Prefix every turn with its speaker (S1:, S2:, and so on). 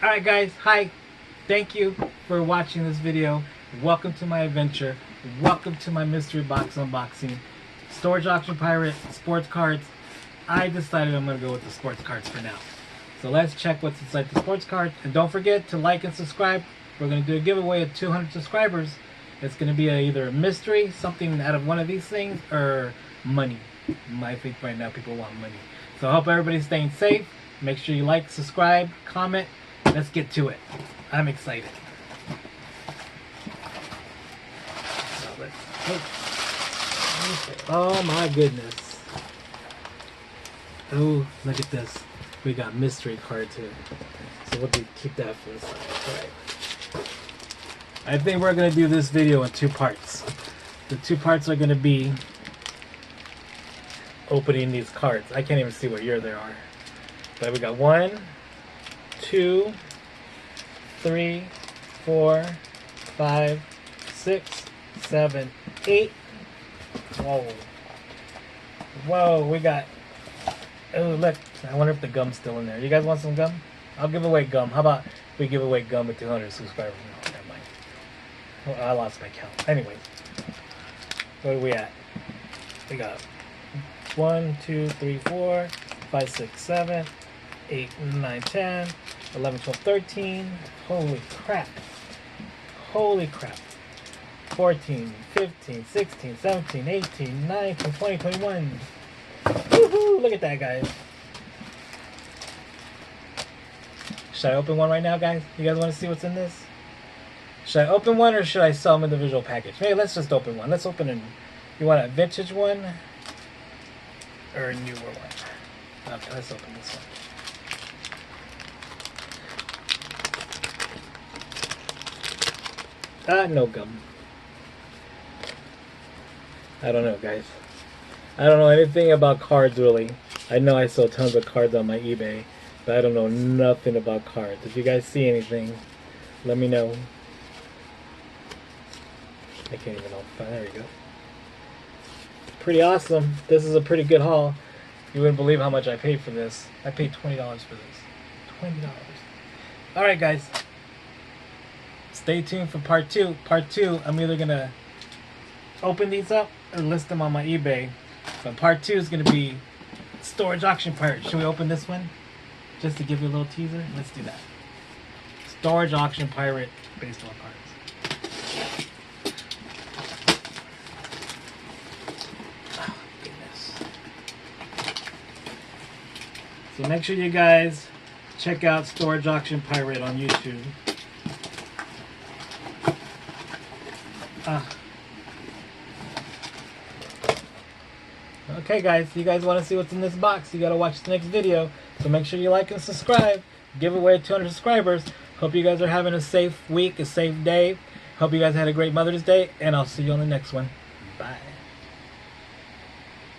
S1: Alright guys, hi. Thank you for watching this video. Welcome to my adventure. Welcome to my mystery box unboxing. Storage auction pirate, sports cards. I decided I'm going to go with the sports cards for now. So let's check what's inside the sports card. And don't forget to like and subscribe. We're going to do a giveaway of 200 subscribers. It's going to be either a mystery, something out of one of these things, or money. I think right now people want money. So I hope everybody's staying safe. Make sure you like, subscribe, comment. Let's get to it. I'm excited. Oh my goodness. Oh, look at this. We got mystery cards here. So we'll keep that for the side. Alright. I think we're going to do this video in two parts. The two parts are going to be opening these cards. I can't even see what year they are. But we got 1, 2, 3, 4, 5, 6, 7, 8. Whoa. Whoa, we got... Oh, look. I wonder if the gum's still in there. You guys want some gum? I'll give away gum. How about we give away gum with 200 subscribers? No, never mind. Oh, I lost my count. Anyways. What are we at? We got 1, 2, 3, 4, 5, 6, 7, 8, 9, 10, 11, 12, 13. Holy crap. Holy crap. 14, 15, 16, 17, 18, 19, 20, 21. Woohoo! Look at that, guys. Should I open one right now, guys? You guys want to see what's in this? Should I open one or should I sell them in the visual package? Hey, let's just open one. Let's open an... You want a vintage one? Or a newer one? Okay, let's open this one. No gum. I don't know, guys. I don't know anything about cards, really. I know I sell tons of cards on my eBay, but I don't know nothing about cards. If you guys see anything, let me know. I can't even open. There we go. Pretty awesome. This is a pretty good haul. You wouldn't believe how much I paid for this. I paid $20 for this. $20. Alright, guys. Stay tuned for part 2. Part 2, I'm either going to open these up or list them on my eBay. But part 2 is going to be Storage Auction Pirate. Should we open this one? Just to give you a little teaser? Let's do that. Storage Auction Pirate baseball cards. Oh, goodness. So make sure you guys check out Storage Auction Pirate on YouTube. Okay guys, you guys want to see what's in this box, you gotta watch the next video. So make sure you like and subscribe. Giveaway 200 subscribers. Hope you guys are having a safe week, a safe day. Hope you guys had a great Mother's Day, and I'll see you on the next one. Bye.